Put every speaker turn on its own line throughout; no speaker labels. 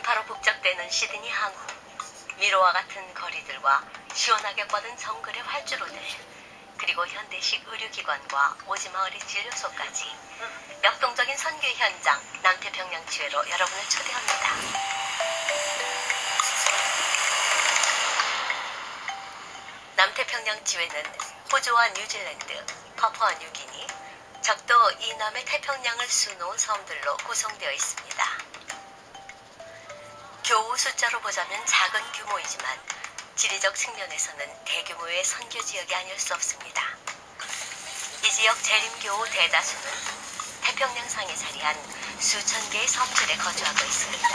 인파로 북적대는 시드니 항구, 미로와 같은 거리들과 시원하게 뻗은 정글의 활주로들, 그리고 현대식 의료기관과 오지마을의 진료소까지 역동적인 선교 현장 남태평양지회로 여러분을 초대합니다. 남태평양지회는 호주와 뉴질랜드, 파푸아 뉴기니, 적도 이남의 태평양을 수놓은 섬들로 구성되어 있습니다. 교우 숫자로 보자면 작은 규모이지만 지리적 측면에서는 대규모의 선교 지역이 아닐 수 없습니다. 이 지역 재림교우 대다수는 태평양상에 자리한 수천 개의 섬들에 거주하고 있습니다.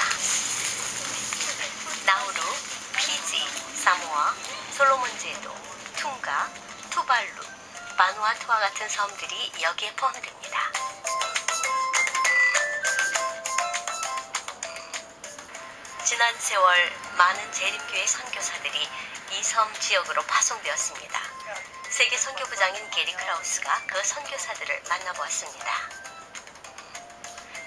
나우루, 피지, 사모아, 솔로몬 제도, 퉁가, 투발루, 바누아투와 같은 섬들이 여기에 포함됩니다. 지난 세월 많은 재림교회 선교사들이 이 섬 지역으로 파송되었습니다. 세계 선교부장인 게리 크라우스가 그 선교사들을 만나보았습니다.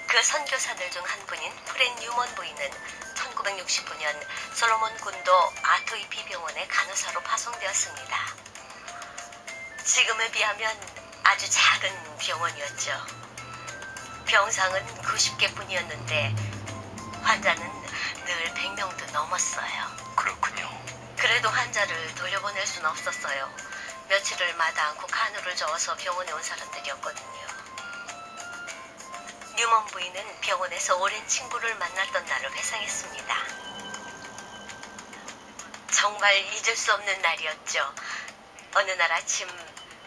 그 선교사들 중 한 분인 프렌 뉴먼 부인은 1969년 솔로몬 군도 아토이피 병원의 간호사로 파송되었습니다. 지금에 비하면 아주 작은 병원이었죠. 병상은 90개뿐이었는데 환자는 늘 100명도 넘었어요.
그렇군요.
그래도 환자를 돌려보낼 수는 없었어요. 며칠을 마다 않고 간호를 저어서 병원에 온 사람들이었거든요. 뉴먼 부인은 병원에서 오랜 친구를 만났던 날을 회상했습니다. 정말 잊을 수 없는 날이었죠. 어느 날 아침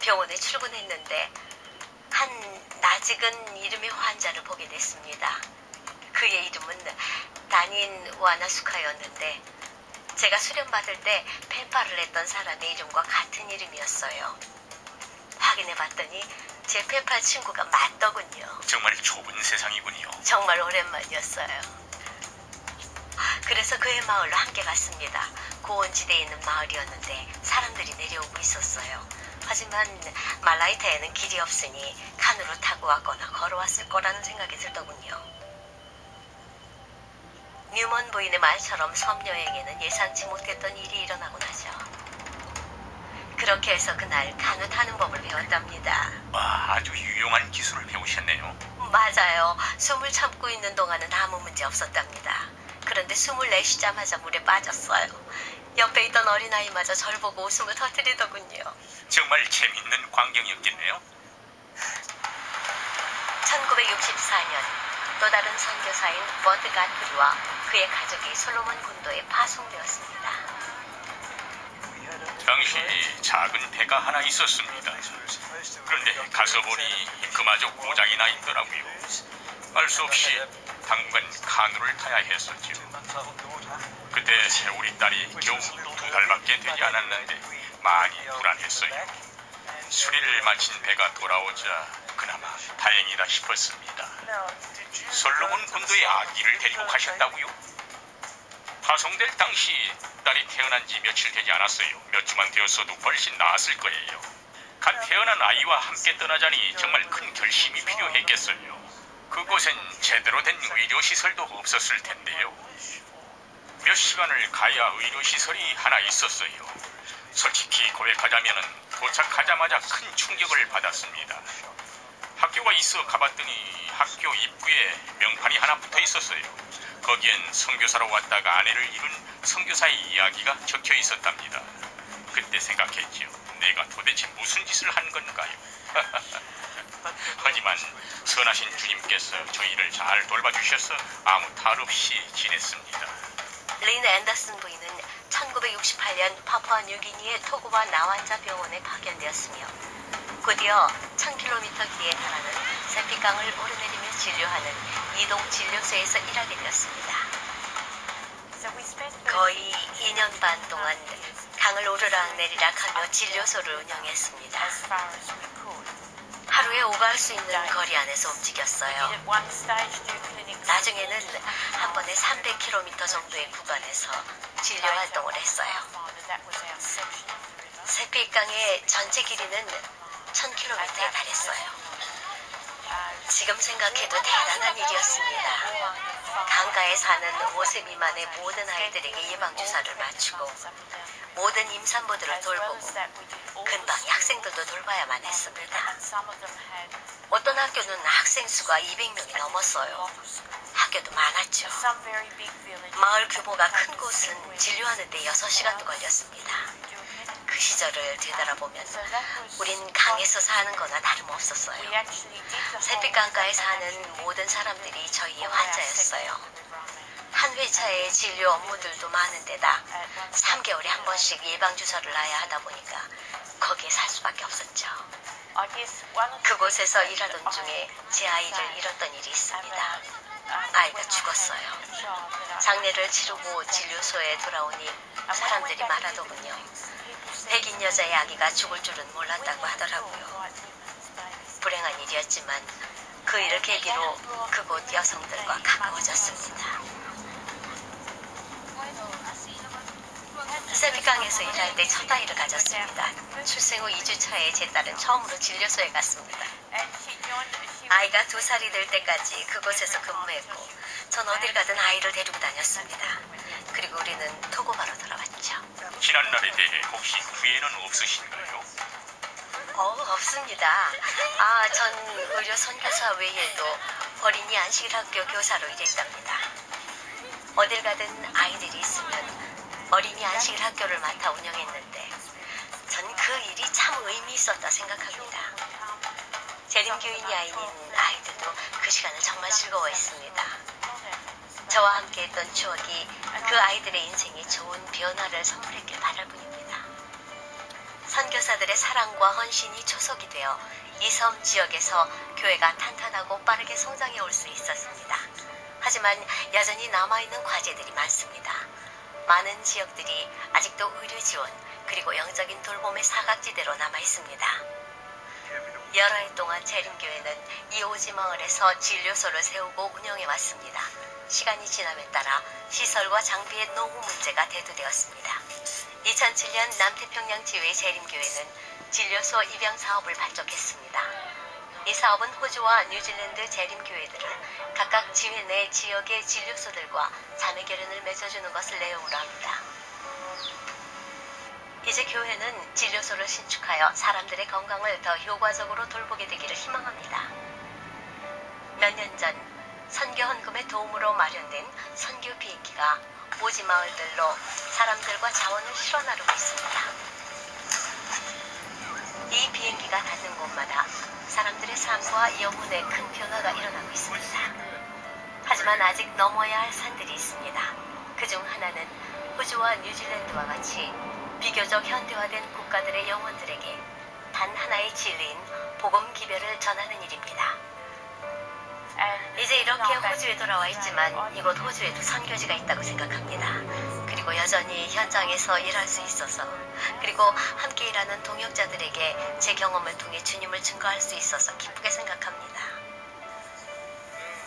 병원에 출근했는데 한 낯익은 이름의 환자를 보게 됐습니다. 그의 이름은 다닌 와나수카였는데 제가 수련받을 때 펜파를 했던 사람의 이름과 같은 이름이었어요. 확인해봤더니 제 펜팔 친구가 맞더군요.
정말 좁은 세상이군요.
정말 오랜만이었어요. 그래서 그의 마을로 함께 갔습니다. 고원지대에 있는 마을이었는데 사람들이 내려오고 있었어요. 하지만 말라이타에는 길이 없으니 칸으로 타고 왔거나 걸어왔을 거라는 생각이 들더군요. 뉴먼 부인의 말처럼 섬 여행에는 예상치 못했던 일이 일어나곤 하죠. 그렇게 해서 그날 간호 타는 법을 배웠답니다.
아주 유용한 기술을 배우셨네요.
맞아요. 숨을 참고 있는 동안은 아무 문제 없었답니다. 그런데 숨을 내쉬자마자 물에 빠졌어요. 옆에 있던 어린아이마저 저를 보고 웃음을 터뜨리더군요.
정말 재밌는 광경이었겠네요.
1964년 또 다른 선교사인 버드 가트리와 그의 가족이 솔로몬 군도에 파송되었습니다.
당시 작은 배가 하나 있었습니다. 그런데 가서 보니 그마저 고장이 나 있더라고요. 알 수 없이 당분간 카누를 타야 했었죠. 그때 우리 딸이 겨우 2달밖에 되지 않았는데 많이 불안했어요. 수리를 마친 배가 돌아오자 그나마 다행이다 싶었습니다. 솔로몬 군도에 아기를 데리고 가셨다고요? 파송될 당시 딸이 태어난 지 며칠 되지 않았어요. 몇 주만 되었어도 훨씬 나았을 거예요. 갓 태어난 아이와 함께 떠나자니 정말 큰 결심이 필요했겠어요. 그곳엔 제대로 된 의료시설도 없었을 텐데요. 몇 시간을 가야 의료시설이 하나 있었어요. 솔직히 고백하자면 도착하자마자 큰 충격을 받았습니다. 학교가 있어 가봤더니 학교 입구에 명판이 하나 붙어 있었어요. 거기엔 선교사로 왔다가 아내를 잃은 선교사의 이야기가 적혀 있었답니다. 그때 생각했죠. 내가 도대체 무슨 짓을 한 건가요? 하지만 선하신 주님께서 저희를 잘 돌봐주셔서 아무 탈 없이 지냈습니다.
린 앤더슨 부인은 1968년 파푸아 뉴기니의 토고와 나완자 병원에 파견되었으며 곧이어 1000km 뒤에 달하는 세피강을 오르내리며 진료하는 이동 진료소에서 일하게 되었습니다. 거의 2년 반 동안 강을 오르락 내리락 하며 진료소를 운영했습니다. 하루에 오가할 수 있는 거리 안에서 움직였어요. 나중에는 한 번에 300km 정도의 구간에서 진료 활동을 했어요. 세피강의 전체 길이는 1000km에 달했어요. 지금 생각해도 대단한 일이었습니다. 강가에 사는 5세 미만의 모든 아이들에게 예방주사를 맞추고 모든 임산부들을 돌보고 근방의 학생들도 돌봐야만 했습니다. 어떤 학교는 학생 수가 200명이 넘었어요. 학교도 많았죠. 마을 규모가 큰 곳은 진료하는 데 6시간도 걸렸습니다. 그 시절을 되돌아보면 우린 강에서 사는 거나 다름없었어요. 샛빛강가에 사는 모든 사람들이 저희의 환자였어요. 한 회차에 진료 업무들도 많은데다 3개월에 한 번씩 예방주사를 놔야 하다 보니까 거기에 살 수밖에 없었죠. 그곳에서 일하던 중에 제 아이를 잃었던 일이 있습니다. 아이가 죽었어요. 장례를 치르고 진료소에 돌아오니 사람들이 말하더군요. 백인 여자의 아기가 죽을 줄은 몰랐다고 하더라고요. 불행한 일이었지만 그 일을 계기로 그곳 여성들과 가까워졌습니다. 셉피강에서 일할 때 첫 아이를 가졌습니다. 출생 후 2주차에 제 딸은 처음으로 진료소에 갔습니다. 아이가 2살이 될 때까지 그곳에서 근무했고 전 어딜 가든 아이를 데리고 다녔습니다. 그리고 우리는 토고바로 돌아왔죠.
지난날에 대해 혹시 후회는 없으신가요?
없습니다. 전 의료 선교사 외에도 어린이 안식일학교 교사로 일했답니다. 어딜 가든 아이들이 있으면 어린이 안식일 학교를 맡아 운영했는데 전 그 일이 참 의미 있었다 생각합니다. 재림교인이 아닌 아이들도 그 시간을 정말 즐거워했습니다. 저와 함께 했던 추억이 그 아이들의 인생에 좋은 변화를 선물했길 바랄 뿐입니다. 선교사들의 사랑과 헌신이 초석이 되어 이 섬 지역에서 교회가 탄탄하고 빠르게 성장해 올 수 있었습니다. 하지만 여전히 남아있는 과제들이 많습니다. 많은 지역들이 아직도 의료 지원 그리고 영적인 돌봄의 사각지대로 남아있습니다. 여러 해 동안 재림교회는 이 오지 마을에서 진료소를 세우고 운영해왔습니다. 시간이 지남에 따라 시설과 장비의 노후 문제가 대두되었습니다. 2007년 남태평양 지회 재림교회는 진료소 입양 사업을 발족했습니다. 이 사업은 호주와 뉴질랜드 재림교회들을 각각 지회 내 지역의 진료소들과 자매결연을 맺어주는 것을 내용으로 합니다. 이제 교회는 진료소를 신축하여 사람들의 건강을 더 효과적으로 돌보게 되기를 희망합니다. 몇 년 전 선교 헌금의 도움으로 마련된 선교 비행기가 오지 마을들로 사람들과 자원을 실어 나르고 있습니다. 이 비행기가 닿는 곳마다 사람들의 삶과 영혼에 큰 변화가 일어나고 있습니다. 하지만 아직 넘어야 할 산들이 있습니다. 그중 하나는 호주와 뉴질랜드와 같이 비교적 현대화된 국가들의 영혼들에게 단 하나의 진리인 복음 기별을 전하는 일입니다. 이제 이렇게 호주에 돌아와 있지만 이곳 호주에도 선교지가 있다고 생각합니다. 그리고 여전히 현장에서 일할 수 있어서 그리고 함께 일하는 동역자들에게 제 경험을 통해 주님을 증거할 수 있어서 기쁘게 생각합니다.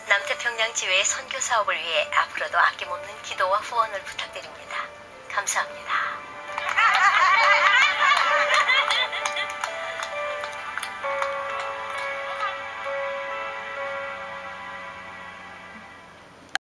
남태평양 지회의 선교 사업을 위해 앞으로도 아낌없는 기도와 후원을 부탁드립니다. 감사합니다.